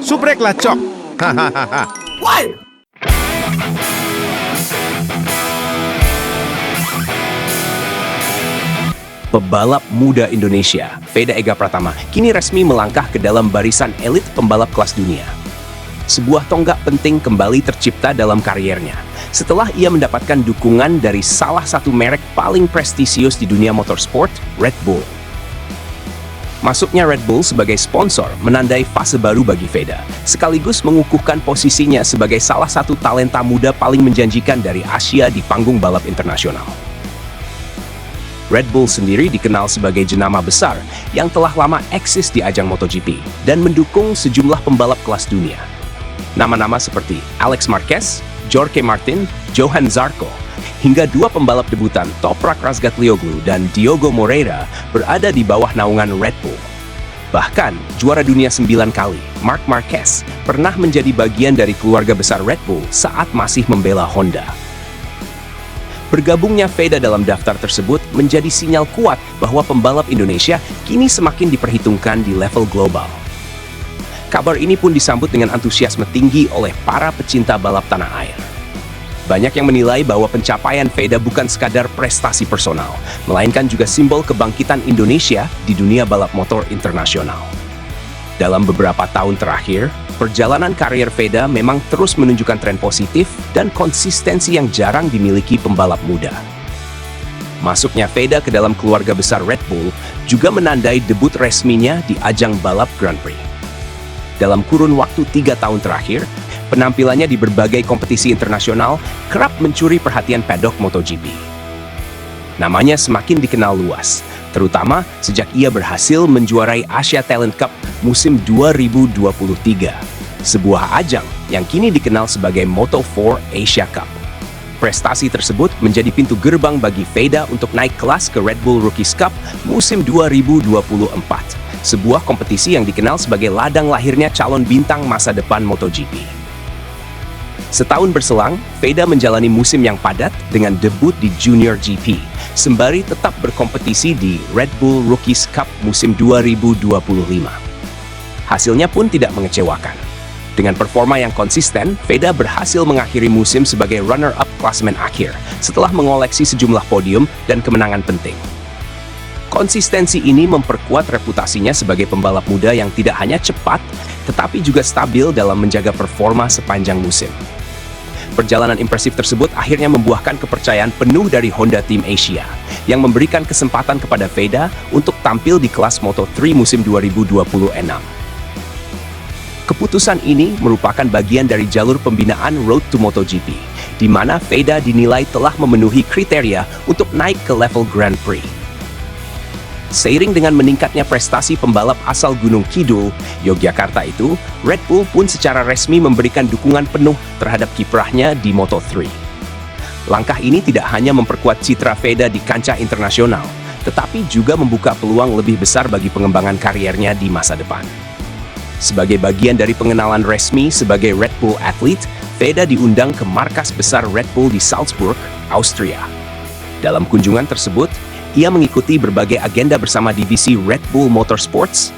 Supreklah cok. Hahaha. Pebalap muda Indonesia, Veda Ega Pratama, kini resmi melangkah ke dalam barisan elit pembalap kelas dunia. Sebuah tonggak penting kembali tercipta dalam kariernya, setelah ia mendapatkan dukungan dari salah satu merek paling prestisius di dunia motorsport, Red Bull. Masuknya Red Bull sebagai sponsor menandai fase baru bagi Veda, sekaligus mengukuhkan posisinya sebagai salah satu talenta muda paling menjanjikan dari Asia di panggung balap internasional. Red Bull sendiri dikenal sebagai jenama besar yang telah lama eksis di ajang MotoGP dan mendukung sejumlah pembalap kelas dunia. Nama-nama seperti Alex Marquez, Jorge Martin, Johan Zarco, hingga dua pembalap debutan Toprak Razgatlioglu dan Diogo Moreira berada di bawah naungan Red Bull. Bahkan, juara dunia 9 kali, Marc Marquez, pernah menjadi bagian dari keluarga besar Red Bull saat masih membela Honda. Bergabungnya Veda dalam daftar tersebut menjadi sinyal kuat bahwa pembalap Indonesia kini semakin diperhitungkan di level global. Kabar ini pun disambut dengan antusiasme tinggi oleh para pecinta balap tanah air. Banyak yang menilai bahwa pencapaian Veda bukan sekadar prestasi personal, melainkan juga simbol kebangkitan Indonesia di dunia balap motor internasional. Dalam beberapa tahun terakhir, perjalanan karier Veda memang terus menunjukkan tren positif dan konsistensi yang jarang dimiliki pembalap muda. Masuknya Veda ke dalam keluarga besar Red Bull juga menandai debut resminya di ajang balap Grand Prix. Dalam kurun waktu 3 tahun terakhir, penampilannya di berbagai kompetisi internasional kerap mencuri perhatian paddock MotoGP. Namanya semakin dikenal luas, terutama sejak ia berhasil menjuarai Asia Talent Cup musim 2023, sebuah ajang yang kini dikenal sebagai Moto4 Asia Cup. Prestasi tersebut menjadi pintu gerbang bagi Veda untuk naik kelas ke Red Bull Rookies Cup musim 2024, sebuah kompetisi yang dikenal sebagai ladang lahirnya calon bintang masa depan MotoGP. Setahun berselang, Veda menjalani musim yang padat dengan debut di Junior GP, sembari tetap berkompetisi di Red Bull Rookies Cup musim 2025. Hasilnya pun tidak mengecewakan. Dengan performa yang konsisten, Veda berhasil mengakhiri musim sebagai runner-up klasemen akhir setelah mengoleksi sejumlah podium dan kemenangan penting. Konsistensi ini memperkuat reputasinya sebagai pembalap muda yang tidak hanya cepat, tetapi juga stabil dalam menjaga performa sepanjang musim. Perjalanan impresif tersebut akhirnya membuahkan kepercayaan penuh dari Honda Team Asia, yang memberikan kesempatan kepada Veda untuk tampil di kelas Moto3 musim 2026. Keputusan ini merupakan bagian dari jalur pembinaan Road to MotoGP, di mana Veda dinilai telah memenuhi kriteria untuk naik ke level Grand Prix. Seiring dengan meningkatnya prestasi pembalap asal Gunung Kidul, Yogyakarta itu, Red Bull pun secara resmi memberikan dukungan penuh terhadap kiprahnya di Moto3. Langkah ini tidak hanya memperkuat citra Veda di kancah internasional, tetapi juga membuka peluang lebih besar bagi pengembangan kariernya di masa depan. Sebagai bagian dari pengenalan resmi sebagai Red Bull athlete, Veda diundang ke markas besar Red Bull di Salzburg, Austria. Dalam kunjungan tersebut, ia mengikuti berbagai agenda bersama divisi Red Bull Motorsports,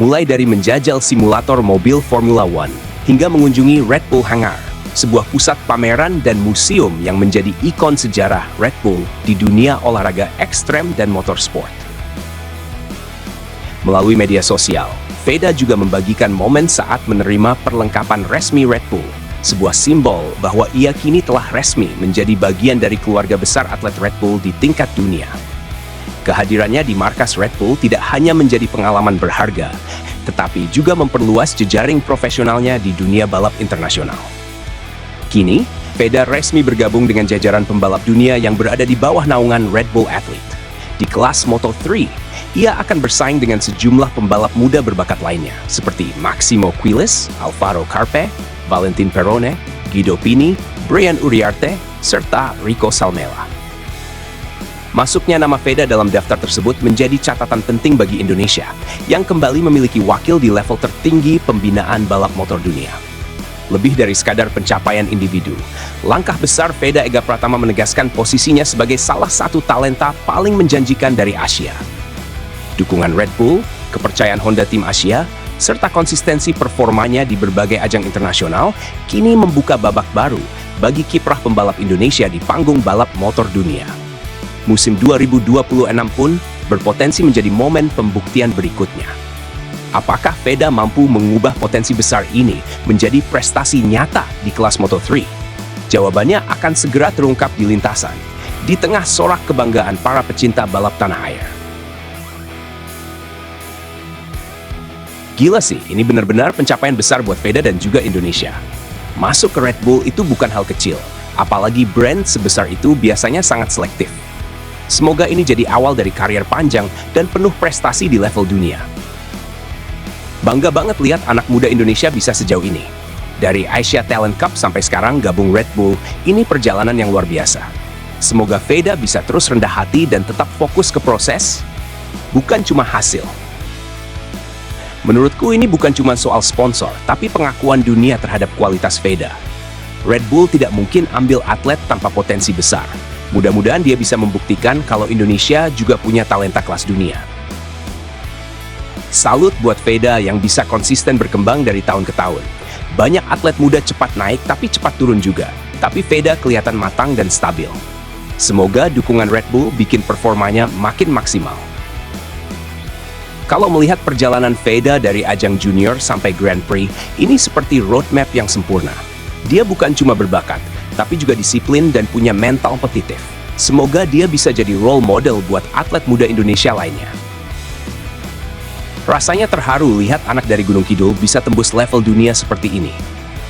mulai dari menjajal simulator mobil Formula One hingga mengunjungi Red Bull Hangar, sebuah pusat pameran dan museum yang menjadi ikon sejarah Red Bull di dunia olahraga ekstrem dan motorsport. Melalui media sosial, Veda juga membagikan momen saat menerima perlengkapan resmi Red Bull, sebuah simbol bahwa ia kini telah resmi menjadi bagian dari keluarga besar atlet Red Bull di tingkat dunia. Kehadirannya di markas Red Bull tidak hanya menjadi pengalaman berharga, tetapi juga memperluas jejaring profesionalnya di dunia balap internasional. Kini, Veda resmi bergabung dengan jajaran pembalap dunia yang berada di bawah naungan Red Bull Athlete. Di kelas Moto3, ia akan bersaing dengan sejumlah pembalap muda berbakat lainnya, seperti Maximo Quiles, Alvaro Carpe, Valentin Perone, Guido Pini, Brian Uriarte, serta Rico Salmela. Masuknya nama Veda dalam daftar tersebut menjadi catatan penting bagi Indonesia, yang kembali memiliki wakil di level tertinggi pembinaan balap motor dunia. Lebih dari sekadar pencapaian individu, langkah besar Veda Ega Pratama menegaskan posisinya sebagai salah satu talenta paling menjanjikan dari Asia. Dukungan Red Bull, kepercayaan Honda Team Asia, serta konsistensi performanya di berbagai ajang internasional kini membuka babak baru bagi kiprah pembalap Indonesia di panggung balap motor dunia. Musim 2026 pun berpotensi menjadi momen pembuktian berikutnya. Apakah Veda mampu mengubah potensi besar ini menjadi prestasi nyata di kelas Moto3? Jawabannya akan segera terungkap di lintasan, di tengah sorak kebanggaan para pecinta balap tanah air. Gila sih, ini benar-benar pencapaian besar buat Veda dan juga Indonesia. Masuk ke Red Bull itu bukan hal kecil, apalagi brand sebesar itu biasanya sangat selektif. Semoga ini jadi awal dari karier panjang dan penuh prestasi di level dunia. Bangga banget lihat anak muda Indonesia bisa sejauh ini. Dari Asia Talent Cup sampai sekarang gabung Red Bull, ini perjalanan yang luar biasa. Semoga Veda bisa terus rendah hati dan tetap fokus ke proses, bukan cuma hasil. Menurutku ini bukan cuma soal sponsor, tapi pengakuan dunia terhadap kualitas Veda. Red Bull tidak mungkin ambil atlet tanpa potensi besar. Mudah-mudahan dia bisa membuktikan kalau Indonesia juga punya talenta kelas dunia. Salut buat Veda yang bisa konsisten berkembang dari tahun ke tahun. Banyak atlet muda cepat naik tapi cepat turun juga. Tapi Veda kelihatan matang dan stabil. Semoga dukungan Red Bull bikin performanya makin maksimal. Kalau melihat perjalanan Veda dari ajang junior sampai Grand Prix, ini seperti roadmap yang sempurna. Dia bukan cuma berbakat, tapi juga disiplin dan punya mental kompetitif. Semoga dia bisa jadi role model buat atlet muda Indonesia lainnya. Rasanya terharu lihat anak dari Gunung Kidul bisa tembus level dunia seperti ini.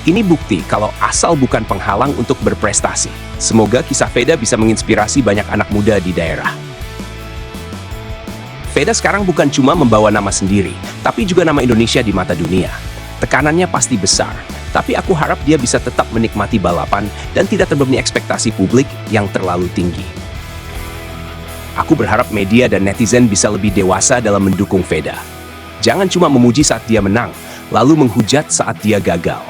Ini bukti kalau asal bukan penghalang untuk berprestasi. Semoga kisah Veda bisa menginspirasi banyak anak muda di daerah. Veda sekarang bukan cuma membawa nama sendiri, tapi juga nama Indonesia di mata dunia. Tekanannya pasti besar, tapi aku harap dia bisa tetap menikmati balapan dan tidak terbebani ekspektasi publik yang terlalu tinggi. Aku berharap media dan netizen bisa lebih dewasa dalam mendukung Veda. Jangan cuma memuji saat dia menang, lalu menghujat saat dia gagal.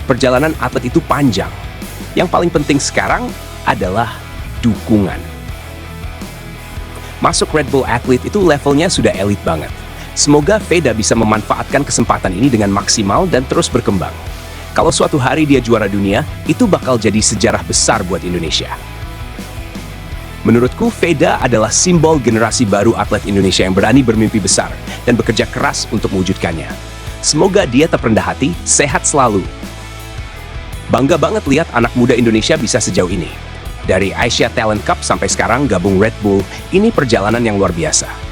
Perjalanan atlet itu panjang. Yang paling penting sekarang adalah dukungan. Masuk Red Bull Athlete itu levelnya sudah elit banget. Semoga Veda bisa memanfaatkan kesempatan ini dengan maksimal dan terus berkembang. Kalau suatu hari dia juara dunia, itu bakal jadi sejarah besar buat Indonesia. Menurutku, Veda adalah simbol generasi baru atlet Indonesia yang berani bermimpi besar dan bekerja keras untuk mewujudkannya. Semoga dia tetap rendah hati, sehat selalu. Bangga banget lihat anak muda Indonesia bisa sejauh ini. Dari Asia Talent Cup sampai sekarang gabung Red Bull, ini perjalanan yang luar biasa.